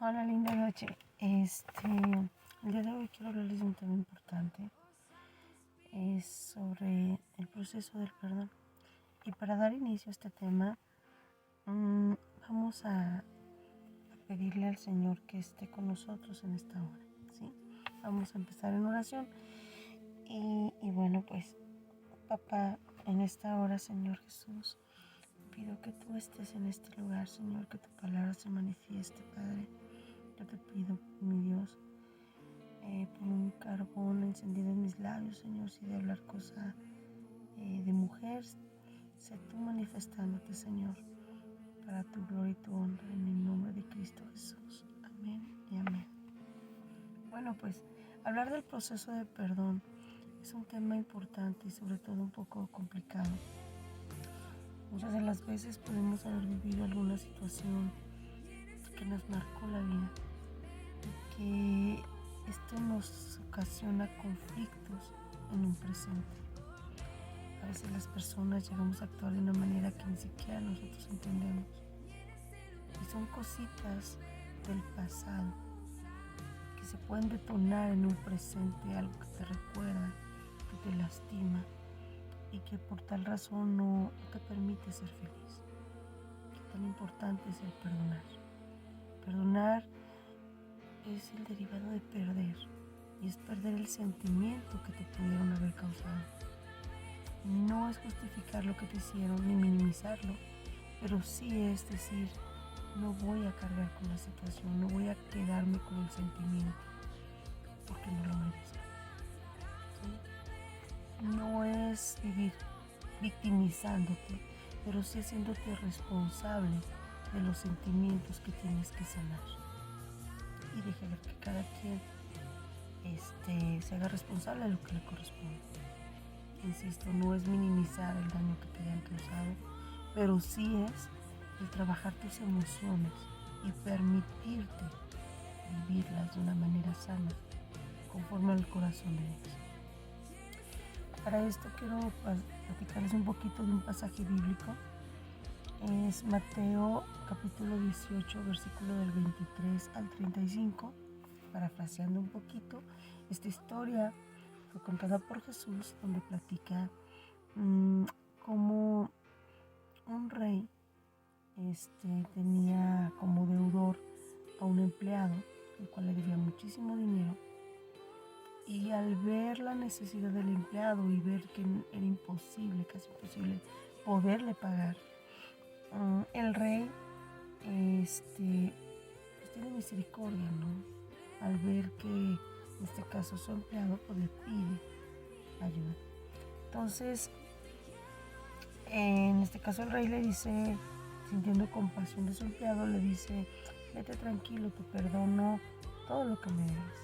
Hola, linda noche. El día de hoy quiero hablarles de un tema importante. Es sobre el proceso del perdón. Y para dar inicio a este tema, vamos a pedirle al Señor que esté con nosotros en esta hora. ¿Sí? Vamos a empezar en oración. Y bueno, pues, papá, en esta hora, Señor Jesús, pido que tú estés en este lugar, Señor, que tu palabra se manifieste, Padre. Yo te pido, mi Dios, pon un carbón encendido en mis labios, Señor, si de hablar cosa de mujer, sé tú manifestándote, Señor, para tu gloria y tu honra, en el nombre de Cristo Jesús. Amén y amén. Bueno, pues, hablar del proceso de perdón es un tema importante y sobre todo un poco complicado. Muchas de las veces podemos haber vivido alguna situación que nos marcó la vida y que esto nos ocasiona conflictos en un presente. A veces las personas llegamos a actuar de una manera que ni siquiera nosotros entendemos. Y son cositas del pasado que se pueden detonar en un presente, algo que te recuerda, que te lastima y que por tal razón no te permite ser feliz. Qué tan importante es el perdonar. Perdonar es el derivado de perder y es perder el sentimiento que te pudieron haber causado. No es justificar lo que te hicieron ni minimizarlo, pero sí es decir, no voy a cargar con la situación, no voy a quedarme con el sentimiento, porque no lo merezco. ¿Sí? No es vivir victimizándote, pero sí haciéndote responsable de los sentimientos que tienes que sanar. Y dejar que cada quien se haga responsable de lo que le corresponde. Insisto, no es minimizar el daño que te hayan causado, pero sí es el trabajar tus emociones y permitirte vivirlas de una manera sana, conforme al corazón de Dios. Para esto quiero platicarles un poquito de un pasaje bíblico. Es Mateo capítulo 18, versículo del 23 al 35. Parafraseando un poquito, esta historia fue contada por Jesús, donde platica como un rey tenía como deudor a un empleado, el cual le debía muchísimo dinero, y al ver la necesidad del empleado y ver que era imposible, casi imposible, poderle pagar, el rey pues tiene misericordia, ¿no? Al ver que en este caso su empleado pues le pide ayuda. Entonces, en este caso el rey le dice, sintiendo compasión de su empleado, le dice: vete tranquilo, te perdono todo lo que me debes.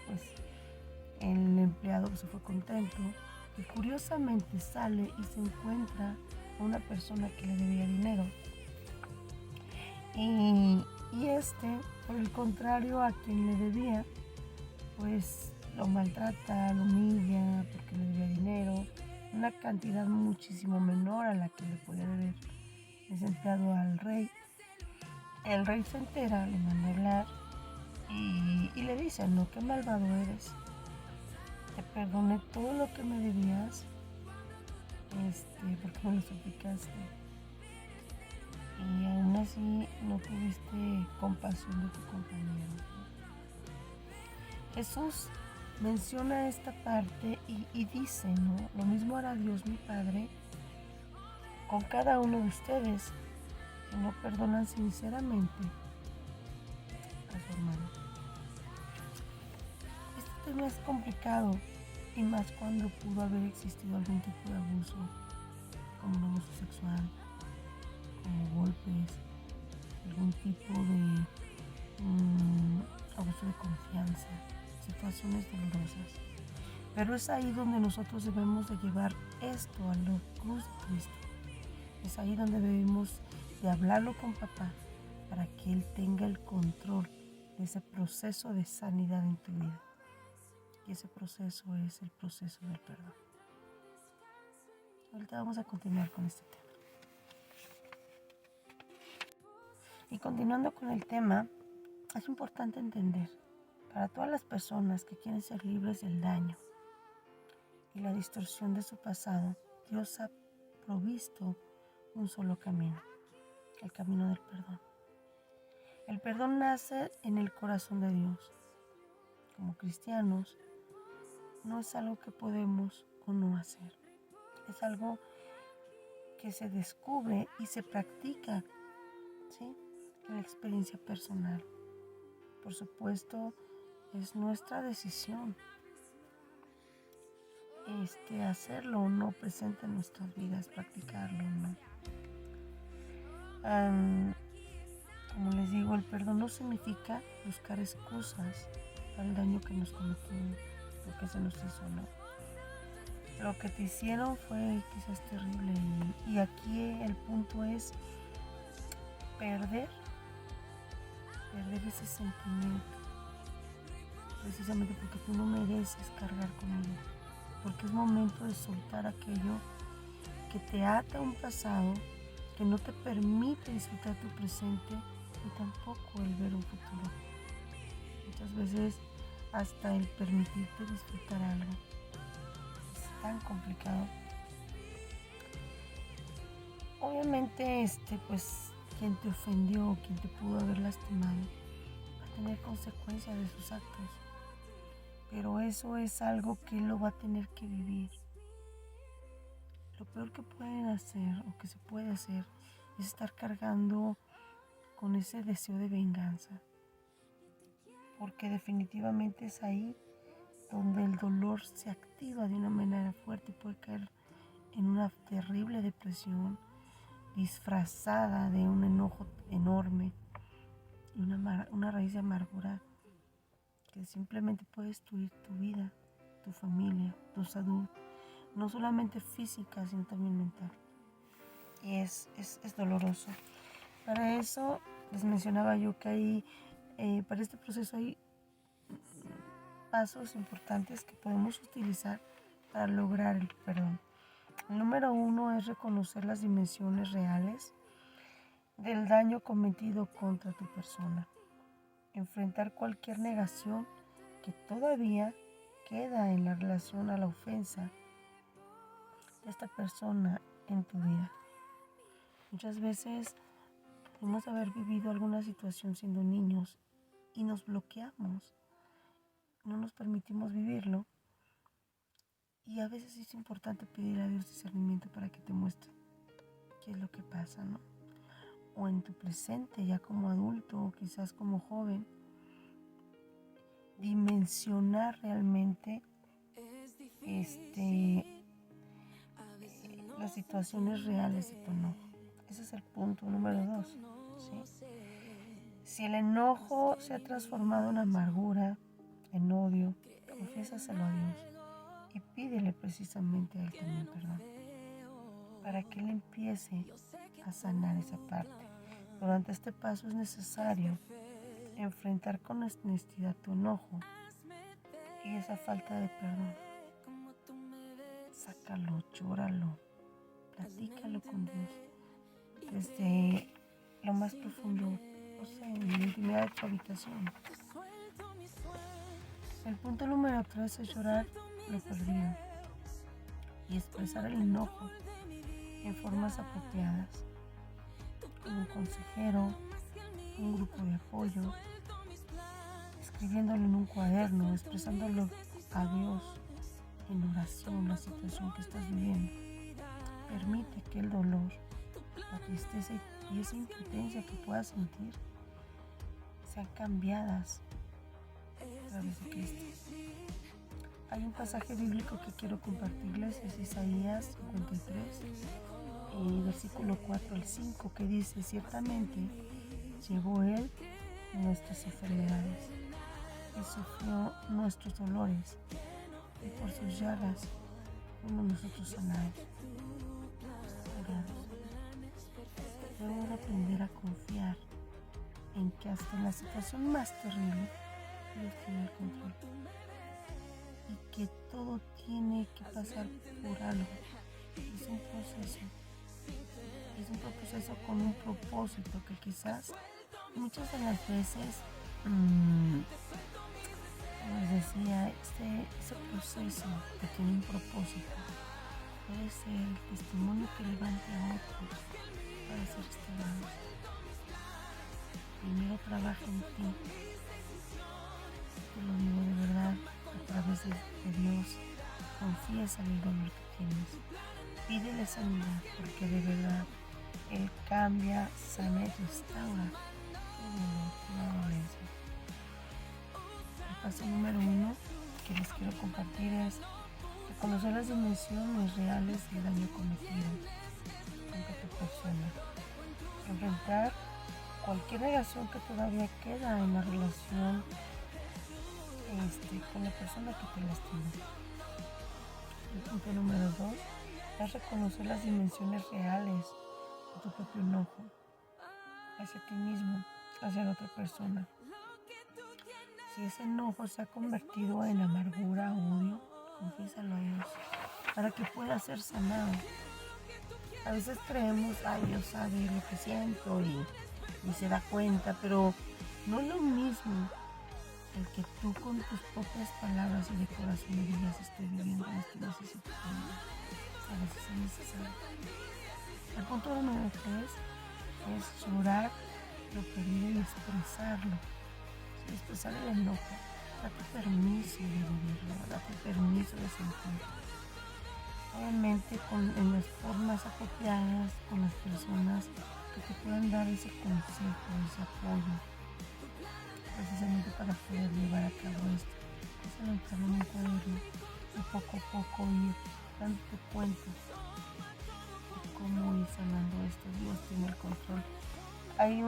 Pues el empleado se fue contento y curiosamente sale y se encuentra a una persona que le debía dinero. Y por el contrario, a quien le debía, pues lo maltrata, lo humilla porque le debía dinero, una cantidad muchísimo menor a la que le podía deber ese empleado al rey. El rey se entera, le manda a hablar y le dice: no, qué malvado eres, te perdoné todo lo que me debías, porque me lo suplicaste, y aún así no tuviste compasión de tu compañero. Jesús menciona esta parte y dice, ¿no? Lo mismo hará Dios mi Padre con cada uno de ustedes si no perdonan sinceramente a su hermano. Este tema es complicado, y más cuando pudo haber existido algún tipo de abuso, como un abuso sexual, como golpes, algún tipo de abuso de confianza, situaciones dolorosas. Pero es ahí donde nosotros debemos de llevar esto a la cruz de Cristo. Es ahí donde debemos de hablarlo con papá para que Él tenga el control de ese proceso de sanidad en tu vida. Y ese proceso es el proceso del perdón. Ahorita vamos a continuar con este tema. Y continuando con el tema, es importante entender, para todas las personas que quieren ser libres del daño y la distorsión de su pasado, Dios ha provisto un solo camino, el camino del perdón. El perdón nace en el corazón de Dios. Como cristianos, no es algo que podemos o no hacer. Es algo que se descubre y se practica, ¿sí?, en la experiencia personal. Por supuesto, es nuestra decisión hacerlo o no presente en nuestras vidas, practicarlo o no. Como les digo, el perdón no significa buscar excusas para el daño que nos cometió, lo que se nos hizo, ¿no? Lo que te hicieron fue quizás terrible y aquí el punto es perder ese sentimiento, precisamente porque tú no mereces cargar con ello, porque es momento de soltar aquello que te ata a un pasado que no te permite disfrutar tu presente y tampoco el ver un futuro. Muchas veces hasta el permitirte disfrutar algo es tan complicado. Obviamente, pues quien te ofendió o quien te pudo haber lastimado va a tener consecuencias de sus actos, pero eso es algo que él lo va a tener que vivir. Lo peor que pueden hacer o que se puede hacer es estar cargando con ese deseo de venganza, porque definitivamente es ahí donde el dolor se activa de una manera fuerte y puede caer en una terrible depresión disfrazada de un enojo enorme y una raíz de amargura que simplemente puede destruir tu vida, tu familia, tu salud, no solamente física, sino también mental. Y es doloroso. Para eso les mencionaba yo que para este proceso hay pasos importantes que podemos utilizar para lograr el perdón. El número 1 es reconocer las dimensiones reales del daño cometido contra tu persona. Enfrentar cualquier negación que todavía queda en la relación a la ofensa de esta persona en tu vida. Muchas veces podemos haber vivido alguna situación siendo niños y nos bloqueamos, no nos permitimos vivirlo. Y a veces es importante pedir a Dios discernimiento para que te muestre qué es lo que pasa, ¿no? O en tu presente, ya como adulto o quizás como joven, dimensionar realmente las situaciones reales de tu enojo. Ese es el punto número 2, ¿sí? Si el enojo se ha transformado en amargura, en odio, confiésaselo a Dios y pídele precisamente a Él también perdón, para que Él empiece a sanar esa parte. Durante este paso es necesario enfrentar con honestidad tu enojo y esa falta de perdón. Sácalo, llóralo, platícalo con Dios desde lo más profundo, no sé, en la intimidad de tu habitación. El punto número 3 es llorar lo perdido y expresar el enojo en formas apropiadas, con un consejero, un grupo de apoyo, escribiéndolo en un cuaderno, expresándolo a Dios en oración la situación que estás viviendo. Permite que el dolor, la tristeza y esa impotencia que puedas sentir sean cambiadas a través de Cristo. Hay un pasaje bíblico que quiero compartirles, es Isaías 53, versículo 4 al 5, que dice: ciertamente llevó Él nuestras enfermedades y sufrió nuestros dolores, y por sus llagas fuimos nosotros sanados, curados. Debo de aprender a confiar en que hasta en la situación más terrible Dios tiene el control y que todo tiene que pasar por algo. Es un proceso con un propósito que quizás muchas de las veces, como les decía, ese proceso que tiene un propósito puede ser el testimonio que levante a otros para ser restaurados. Primero trabaja en ti, te lo digo de verdad, a través de Dios, confiesa el dolor que tienes, pídele sanidad, porque de verdad Él cambia, sana y restaura tu dolor, tu dolencia. El paso número 1 que les quiero compartir es reconocer las dimensiones reales del daño cometido ante tu persona. Enfrentar cualquier negación que todavía queda en la relación con la persona que te lastima. El punto número 2 es reconocer las dimensiones reales de tu propio enojo hacia ti mismo, hacia la otra persona. Si ese enojo se ha convertido en amargura, odio, confiésalo a Dios para que pueda ser sanado. A veces creemos, ay, Dios sabe lo que siento y se da cuenta, pero no es lo mismo el que tú con tus propias palabras y de corazón le digas, estoy viviendo esto, necesito cambiar. A veces es necesario. El punto número 3 es llorar lo perdido y expresarlo. Expresar el enojo. Date permiso de vivirlo, date permiso de sentirlo. Obviamente en las formas apropiadas, con las personas que te puedan dar ese consejo, ese apoyo, precisamente para poder llevar a cabo esto. Es anotarlo en un cuaderno y poco a poco ir dándote cuenta de cómo ir sanando esto. Dios tiene el control. Hay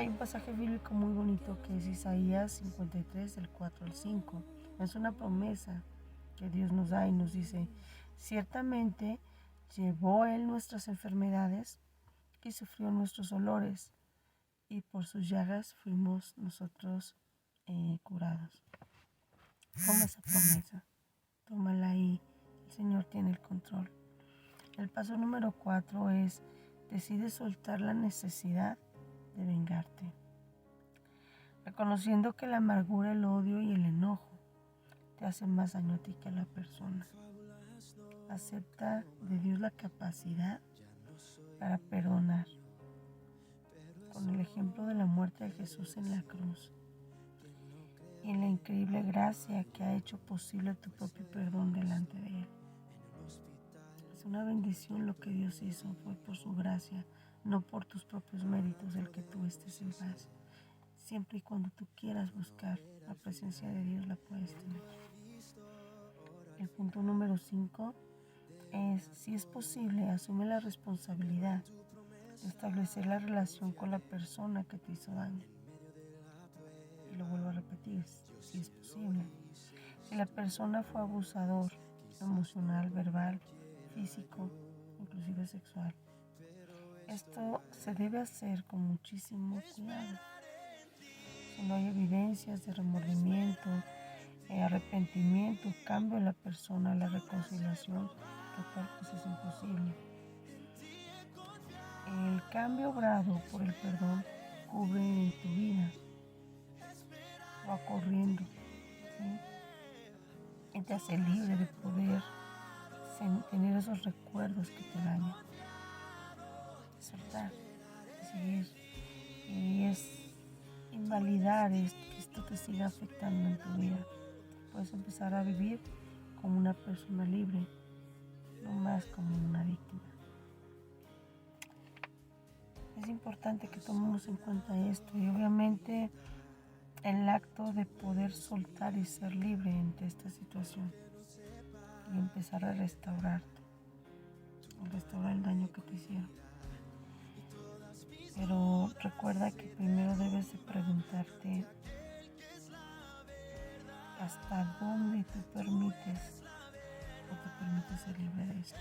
un pasaje bíblico muy bonito que es Isaías 53, del 4 al 5. Es una promesa que Dios nos da y nos dice, ciertamente llevó Él nuestras enfermedades y sufrió nuestros dolores, y por sus llagas fuimos nosotros curados. Toma esa promesa, tómala ahí, el Señor tiene el control. El paso número 4 es, decide soltar la necesidad de vengarte, reconociendo que la amargura, el odio y el enojo te hacen más daño a ti que a la persona. Acepta de Dios la capacidad para perdonar, con el ejemplo de la muerte de Jesús en la cruz y en la increíble gracia que ha hecho posible tu propio perdón delante de Él. Es una bendición lo que Dios hizo, fue por su gracia, no por tus propios méritos el que tú estés en paz. Siempre y cuando tú quieras buscar la presencia de Dios la puedes tener. El punto número 5 es, si es posible, asume la responsabilidad de establecer la relación con la persona que te hizo daño. Y lo vuelvo a repetir, si es posible. Si la persona fue abusador, emocional, verbal, físico, inclusive sexual, esto se debe hacer con muchísimo cuidado. Si no hay evidencias de remordimiento, arrepentimiento, cambio en la persona, la reconciliación total, pues es imposible. El cambio obrado por el perdón cubre en tu vida, va corriendo, ¿sí? Y te hace libre de poder tener esos recuerdos que te dañan, soltar, seguir, y es invalidar que esto te siga afectando en tu vida. Puedes empezar a vivir como una persona libre, no más como una víctima. Es importante que tomemos en cuenta esto y obviamente el acto de poder soltar y ser libre ante esta situación y empezar a restaurarte, a restaurar el daño que te hicieron. Pero recuerda que primero debes de preguntarte hasta dónde tú permites o te permites ser libre de esto.